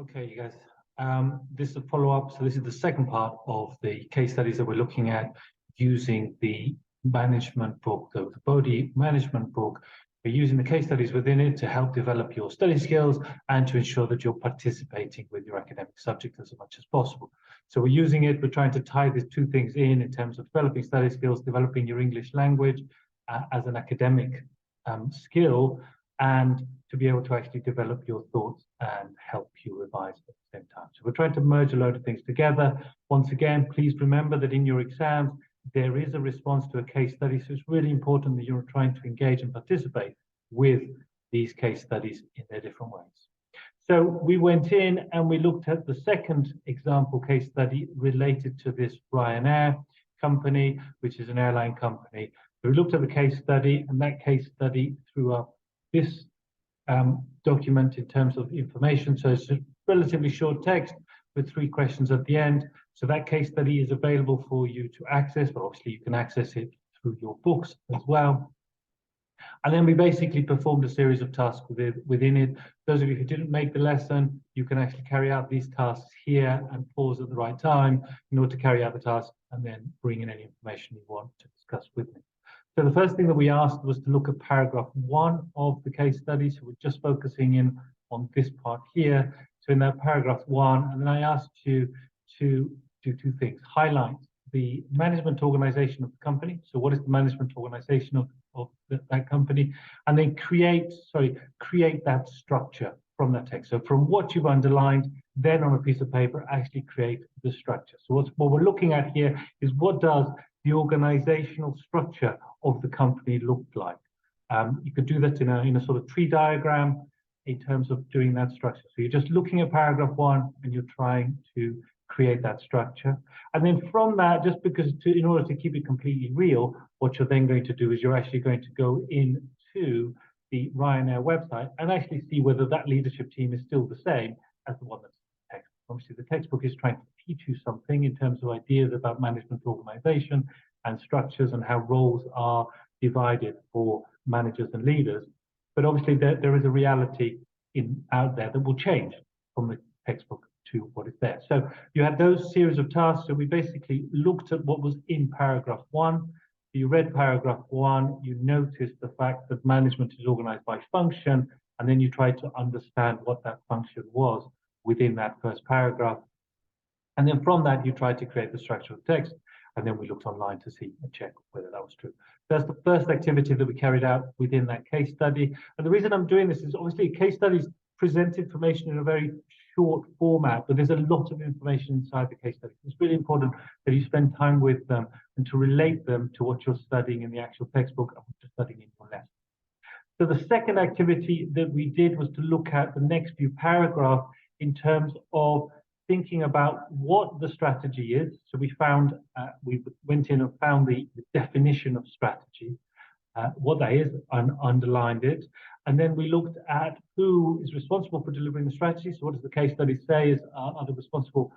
Okay, you guys. This is a follow-up. So this is the second part of the case studies that we're looking at using the management book, the Bodhi management book. We're using the case studies within it to help develop your study skills and to ensure that you're participating with your academic subject as much as possible. So we're using it, we're trying to tie these two things in terms of developing study skills, developing your English language as an academic skill, and to be able to actually develop your thoughts and help you revise at the same time. So we're trying to merge a load of things together. Once again, please remember that in your exams, there is a response to a case study. So it's really important that you're trying to engage and participate with these case studies in their different ways. So we went in and we looked at the second example case study related to this Ryanair company, which is an airline company. So we looked at the case study, and that case study threw up this document in terms of information. So it's a relatively short text with 3 questions at the end. So that case study is available for you to access, but obviously you can access it through your books as well. And then we basically performed a series of tasks within it. Those of you who didn't make the lesson, you can actually carry out these tasks here and pause at the right time in order to carry out the task and then bring in any information you want to discuss with me. So the first thing that we asked was to look at paragraph 1 of the case study. So we're just focusing in on this part here. So in that paragraph 1, and then I asked you to do 2 things. Highlight the management organization of the company. So what is the management organization of that company? And then create that structure from that text. So from what you've underlined, then on a piece of paper, actually create the structure. So what we're looking at here is what does the organizational structure of the company looked like. You could do that in a sort of tree diagram in terms of doing that structure. So you're just looking at paragraph 1 and you're trying to create that structure. And then from that, just because in order to keep it completely real, what you're then going to do is you're actually going to go into the Ryanair website and actually see whether that leadership team is still the same as the one that's in the text. Obviously, the textbook is trying to teach you something in terms of ideas about management organization and structures and how roles are divided for managers and leaders. But obviously there is a reality out there that will change from the textbook to what is there. So you had those series of tasks. So we basically looked at what was in paragraph 1. You read paragraph 1, you noticed the fact that management is organized by function, and then you tried to understand what that function was within that first paragraph. And then from that, you tried to create the structure of text, and then we looked online to see and check whether that was true. That's the first activity that we carried out within that case study. And the reason I'm doing this is obviously case studies present information in a very short format, but there's a lot of information inside the case study. It's really important that you spend time with them and to relate them to what you're studying in the actual textbook and what you're studying in your lesson. So the second activity that we did was to look at the next few paragraphs in terms of thinking about what the strategy is. So we went in and found the definition of strategy, what that is, and underlined it. And then we looked at who is responsible for delivering the strategy. So what does the case study say are the responsible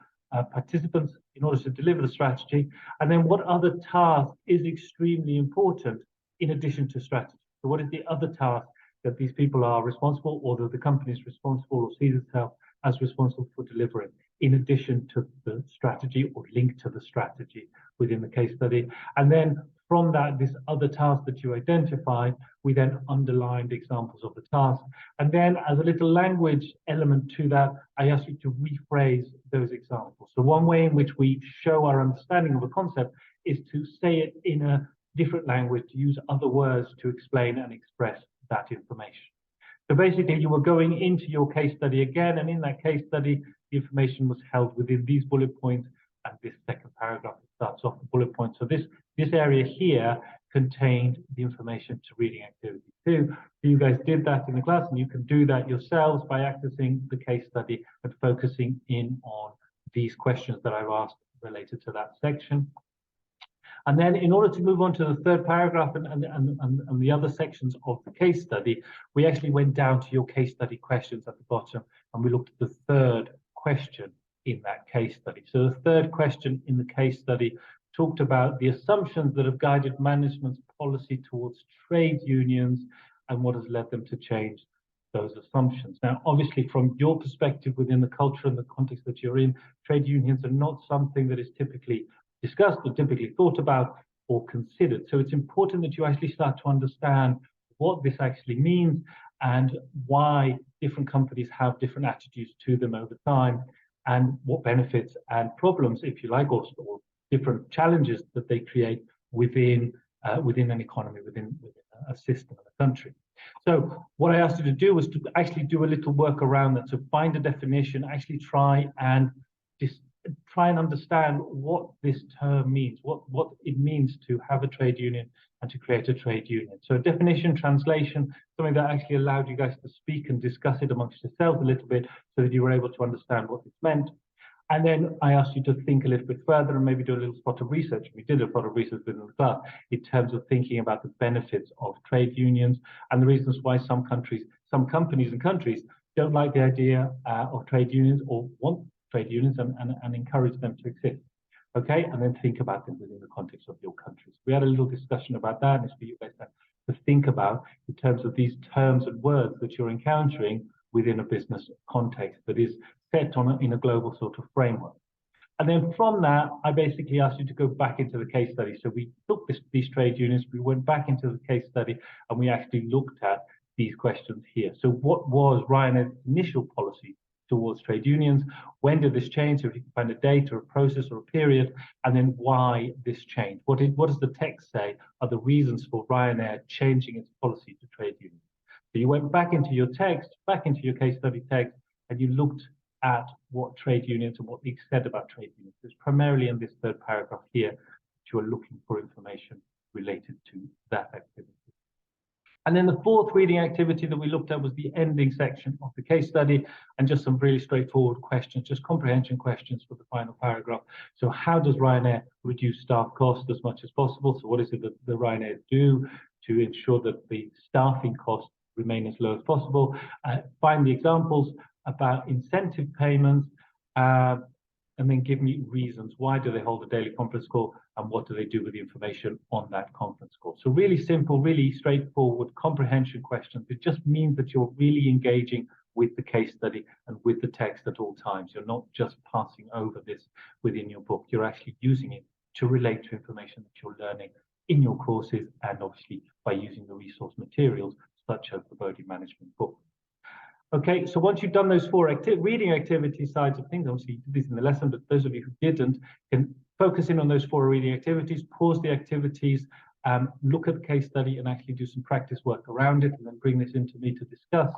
participants in order to deliver the strategy? And then what other task is extremely important in addition to strategy? So what is the other task that these people are responsible, or that the company is responsible or sees itself as responsible for delivering, in addition to the strategy or linked to the strategy within the case study? And then from that, this other task that you identified, we then underlined examples of the task. And then as a little language element to that, I asked you to rephrase those examples. So one way in which we show our understanding of a concept is to say it in a different language, to use other words to explain and express that information. So basically, you were going into your case study again, and in that case study, the information was held within these bullet points, and this second paragraph starts off the bullet points. So this area here contained the information to reading activity 2. So you guys did that in the class, and you can do that yourselves by accessing the case study and focusing in on these questions that I've asked related to that section. And then in order to move on to the third paragraph and the other sections of the case study, we actually went down to your case study questions at the bottom, and we looked at the third question in that case study. So the third question in the case study talked about the assumptions that have guided management's policy towards trade unions and what has led them to change those assumptions. Now, obviously, from your perspective within the culture and the context that you're in, trade unions are not something that is typically discussed or typically thought about or considered. So it's important that you actually start to understand what this actually means and why different companies have different attitudes to them over time, and what benefits and problems, if you like, or different challenges that they create within an economy, within a system of a country. So what I asked you to do was to actually do a little work around that. So find a definition, actually try and understand what this term means, what it means to have a trade union and to create a trade union. So a definition, translation, something that actually allowed you guys to speak and discuss it amongst yourselves a little bit so that you were able to understand what this meant. And then I asked you to think a little bit further and maybe do a little spot of research. We did a spot of research within the class in terms of thinking about the benefits of trade unions and the reasons why some companies and countries don't like the idea of trade unions or want trade unions and encourage them to exist. Okay, and then think about them within the context of your countries. We had a little discussion about that, and it's for you guys to think about in terms of these terms and words that you're encountering within a business context that is set in a global sort of framework. And then from that, I basically asked you to go back into the case study. So we took these trade unions, we went back into the case study, and we actually looked at these questions here. So what was Ryanair's initial policy towards trade unions? When did this change? So if you can find a date or a process or a period, and then why this change. What does the text say are the reasons for Ryanair changing its policy to trade unions? So you went back into your text, back into your case study text, and you looked at what trade unions and what they said about trade unions. It's primarily in this third paragraph here that you are looking for information related to that activity. And then the fourth reading activity that we looked at was the ending section of the case study, and just some really straightforward questions, just comprehension questions for the final paragraph. So how does Ryanair reduce staff costs as much as possible? So what is it that the Ryanair do to ensure that the staffing costs remain as low as possible? Find the examples about incentive payments, and then give me reasons. Why do they hold a daily conference call, and what do they do with the information on that conference call? So really simple, really straightforward comprehension questions. It just means that you're really engaging with the case study and with the text at all times. You're not just passing over this within your book. You're actually using it to relate to information that you're learning in your courses, and obviously by using the resource materials such as the Boddy Management book. Okay, so once you've done those four reading activity sides of things, obviously you did this in the lesson, but those of you who didn't can focus in on those four reading activities, pause the activities, look at the case study and actually do some practice work around it, and then bring this into me to discuss.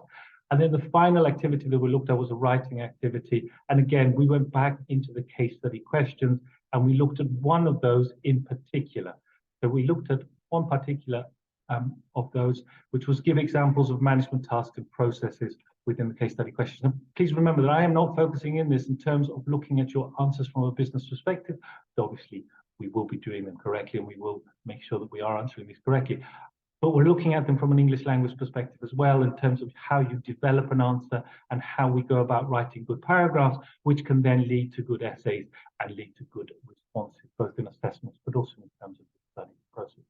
And then the final activity that we looked at was a writing activity. And again, we went back into the case study questions and we looked at one of those in particular. So we looked at one particular of those, which was give examples of management tasks and processes within the case study questions. And please remember that I am not focusing in this in terms of looking at your answers from a business perspective. So obviously, we will be doing them correctly and we will make sure that we are answering these correctly. But we're looking at them from an English language perspective as well, in terms of how you develop an answer and how we go about writing good paragraphs, which can then lead to good essays and lead to good responses, both in assessments, but also in terms of the study process.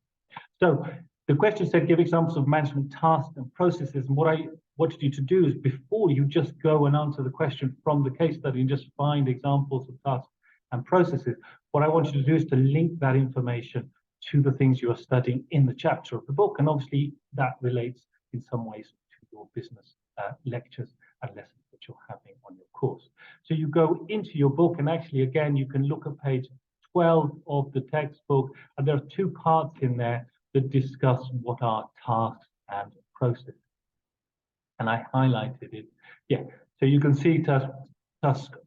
So the question said, give examples of management tasks and processes. And what I wanted you to do is, before you just go and answer the question from the case study and just find examples of tasks and processes, what I want you to do is to link that information to the things you are studying in the chapter of the book. And obviously that relates in some ways to your business lectures and lessons that you're having on your course. So you go into your book, and actually, again, you can look at page 12 of the textbook, and there are two parts in there that discuss what are tasks and processes. And I highlighted it. Yeah, so you can see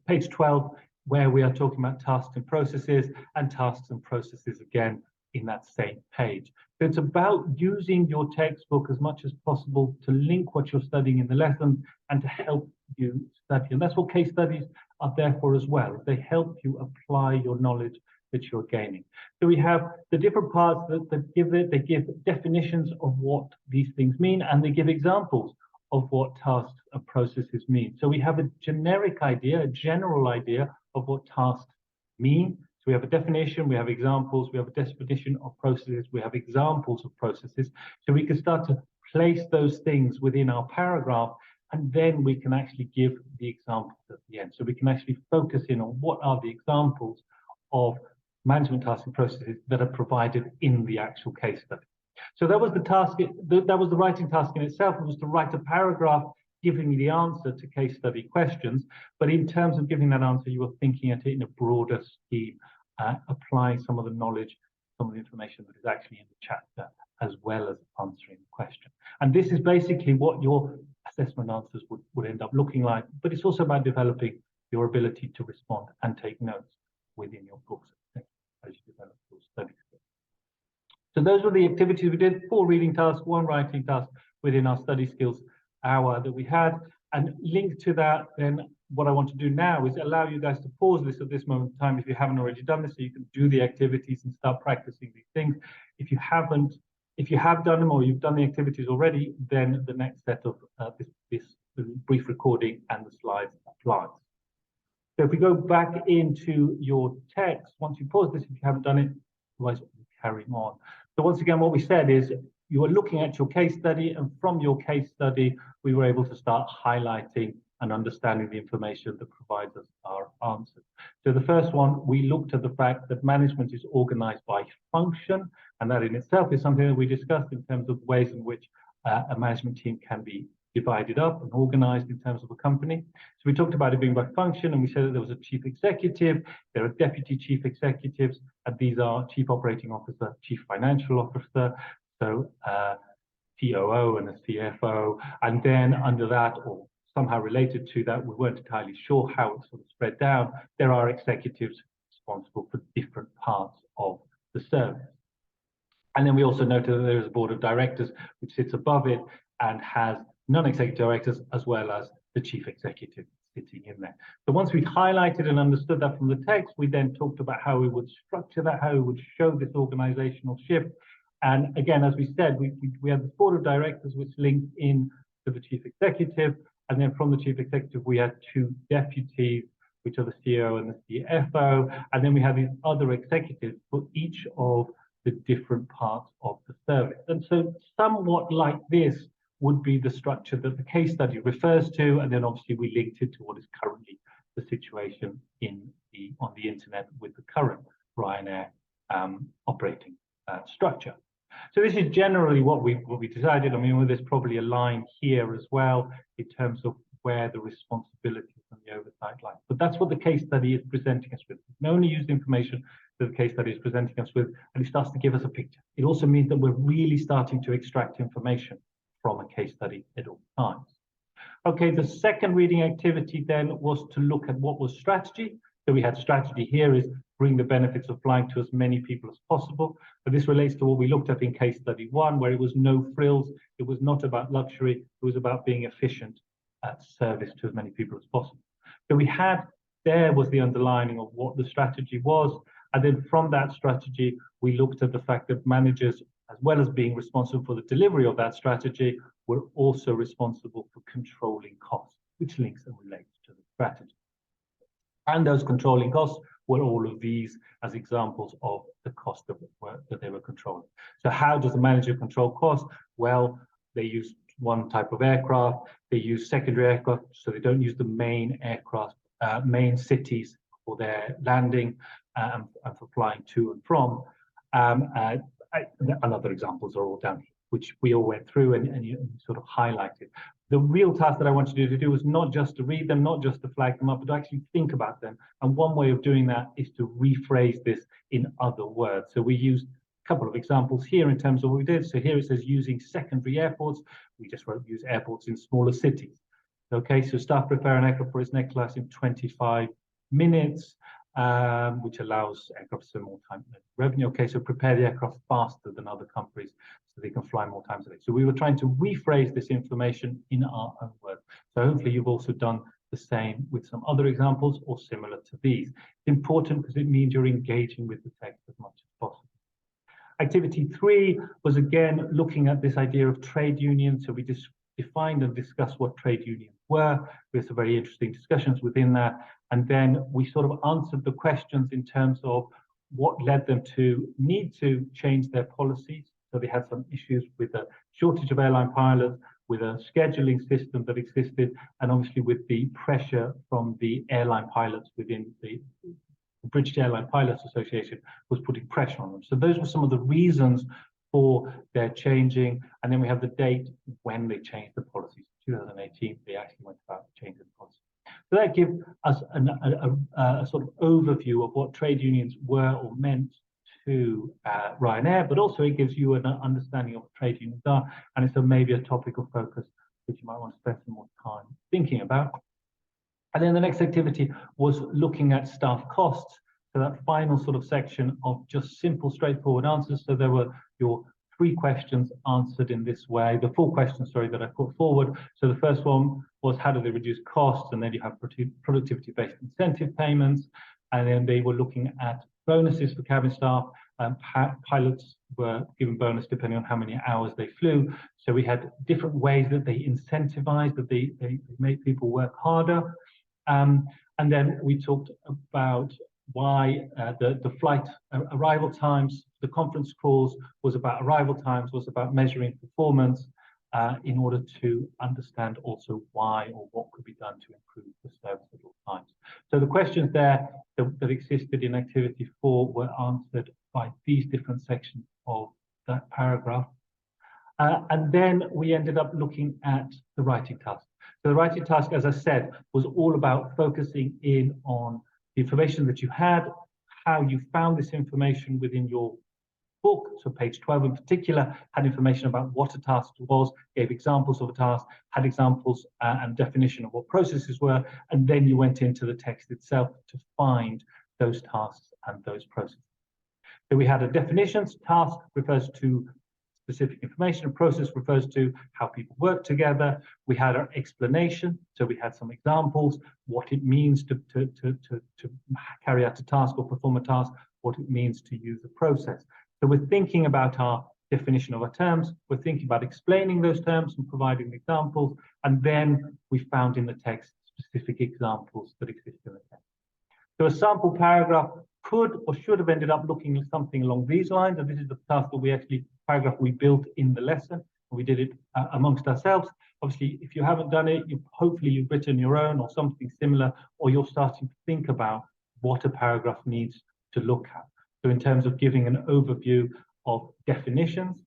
page 12, where we are talking about tasks and processes again in that same page. So it's about using your textbook as much as possible to link what you're studying in the lesson and to help you study. And that's what case studies are there for as well. They help you apply your knowledge that you're gaining. So we have the different parts that give definitions of what these things mean, and they give examples of what tasks and processes mean. So we have a generic idea, a general idea of what tasks mean. So we have a definition, we have examples, we have a definition of processes, we have examples of processes. So we can start to place those things within our paragraph and then we can actually give the examples at the end. So we can actually focus in on what are the examples of management tasking processes that are provided in the actual case study. So that was the task, that was the writing task in itself. It was to write a paragraph giving the answer to case study questions. But in terms of giving that answer, you were thinking at it in a broader scheme, applying some of the knowledge, some of the information that is actually in the chapter, as well as answering the question. And this is basically what your assessment answers would end up looking like. But it's also about developing your ability to respond and take notes within your books as you develop your study skills. So those were the activities we did: 4 reading tasks, 1 writing task within our study skills hour that we had. And linked to that, then what I want to do now is allow you guys to pause this at this moment in time if you haven't already done this, so you can do the activities and start practicing these things. If you have done them or you've done the activities already, then the next set of this brief recording and the slides applies. So if we go back into your text, once you pause this, if you haven't done it, otherwise we'll carry on. So once again, what we said is you are looking at your case study, and from your case study, we were able to start highlighting and understanding the information that provides us our answers. So the first one, we looked at the fact that management is organized by function, and that in itself is something that we discussed in terms of ways in which a management team can be divided up and organized in terms of a company. So we talked about it being by function, and we said that there was a chief executive, there are deputy chief executives, and these are chief operating officer, chief financial officer, so COO and a CFO, and then under that, or somehow related to that, we weren't entirely sure how it sort of spread down, there are executives responsible for different parts of the service. And then we also noted that there is a board of directors which sits above it and has non-executive directors as well as the chief executive sitting in there. So once we'd highlighted and understood that from the text, we then talked about how we would structure that, how we would show this organizational shift. And again, as we said, we had the board of directors which linked in to the chief executive. And then from the chief executive, we had 2 deputies, which are the CEO and the CFO. And then we have these other executives for each of the different parts of the service. And so somewhat like this would be the structure that the case study refers to. And then obviously we linked it to what is currently the situation on the internet with the current Ryanair operating structure. So this is generally what we decided. I mean, there's probably a line here as well in terms of where the responsibilities and the oversight lie. But that's what the case study is presenting us with. We can only use the information that the case study is presenting us with, and it starts to give us a picture. It also means that we're really starting to extract information from a case study at all times. Okay, the second reading activity then was to look at what was strategy. So we had strategy here is bring the benefits of flying to as many people as possible. But this relates to what we looked at in case study 1, where it was no frills. It was not about luxury. It was about being efficient at service to as many people as possible. So there was the underlining of what the strategy was. And then from that strategy, we looked at the fact that managers, as well as being responsible for the delivery of that strategy, were also responsible for controlling costs, which links and relates to the strategy. And those controlling costs were all of these as examples of the cost of work that they were controlling. So how does the manager control costs? Well, they use one type of aircraft, they use secondary aircraft, so they don't use the main aircraft, main cities for their landing and for flying to and from. And other examples are all down here, which we all went through and you sort of highlighted. The real task that I wanted you to do was not just to read them, not just to flag them up, but to actually think about them. And one way of doing that is to rephrase this in other words. So we used a couple of examples here in terms of what we did. So here it says using secondary airports. We just wrote use airports in smaller cities. Okay, so staff prepare an aircraft for its next class in 25 minutes, which allows aircraft to spend more time revenue. Okay, so prepare the aircraft faster than other companies so they can fly more times a day. So we were trying to rephrase this information in our own words. So hopefully you've also done the same with some other examples or similar to these. It's important because it means you're engaging with the text as much as possible. Activity 3 was again looking at this idea of trade unions. So we just defined and discussed what trade unions were. We had some very interesting discussions within that. And then we sort of answered the questions in terms of what led them to need to change their policies. So they had some issues with the shortage of airline pilots, with a scheduling system that existed, and obviously with the pressure from the airline pilots within the British Airline Pilots Association was putting pressure on them. So those were some of the reasons for their changing. And then we have the date when they changed the policies. 2018, they actually went about changing the policy. So that gives us a sort of overview of what trade unions were or meant to Ryanair, but also it gives you an understanding of what trade unions are, and it's maybe a topic of focus which you might want to spend some more time thinking about. And then the next activity was looking at staff costs. So that final sort of section of just simple, straightforward answers. So there were your 3 questions answered in this way, the 4 questions, sorry, that I put forward. So the first one was how do they reduce costs? And then you have productivity-based incentive payments. And then they were looking at bonuses for cabin staff. Pilots were given bonus depending on how many hours they flew. So we had different ways that they incentivized, that they made people work harder. And then we talked about why the flight arrival times, the conference calls was about arrival times, was about measuring performance in order to understand also why or what could be done to improve the service at all times. So the questions there that existed in activity 4 were answered by these different sections of that paragraph. And then we ended up looking at the writing task. So the writing task, as I said, was all about focusing in on the information that you had, how you found this information within your book. So page 12 in particular had information about what a task was, gave examples of a task, had examples and definition of what processes were, and then you went into the text itself to find those tasks and those processes. So we had a definitions. Task refers to specific information, and process refers to how people work together. We had our explanation, so we had some examples, what it means to carry out a task or perform a task, what it means to use a process. So we're thinking about our definition of our terms, we're thinking about explaining those terms and providing examples, and then we found in the text specific examples that exist in the text. So a sample paragraph could or should have ended up looking at something along these lines, and this is the task that paragraph we built in the lesson. We did it amongst ourselves. Obviously, if you haven't done it, hopefully you've written your own or something similar, or you're starting to think about what a paragraph needs to look at. So in terms of giving an overview of definitions,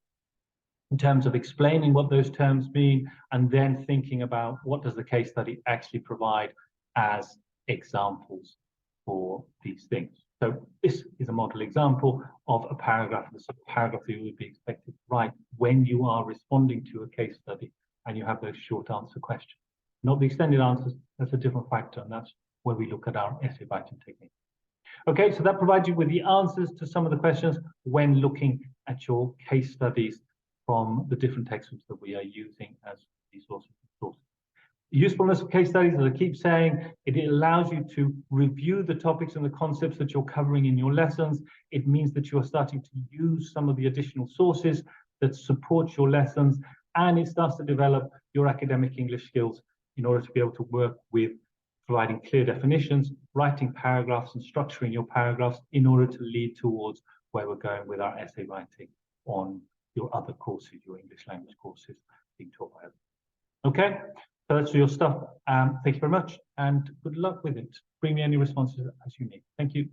in terms of explaining what those terms mean, and then thinking about what does the case study actually provide as examples for these things. So this is a model example of a paragraph, the sort of paragraph that you would be expected to write when you are responding to a case study and you have those short answer questions. Not the extended answers, that's a different factor, and that's where we look at our essay writing technique. Okay, so that provides you with the answers to some of the questions when looking at your case studies from the different textbooks that we are using as resources. The usefulness of case studies, as I keep saying, it allows you to review the topics and the concepts that you're covering in your lessons. It means that you are starting to use some of the additional sources that support your lessons, and it starts to develop your academic English skills in order to be able to work with providing clear definitions, writing paragraphs and structuring your paragraphs in order to lead towards where we're going with our essay writing on your other courses, your English language courses being taught by others. Okay, so that's your stuff. Thank you very much and good luck with it. Bring me any responses as you need. Thank you.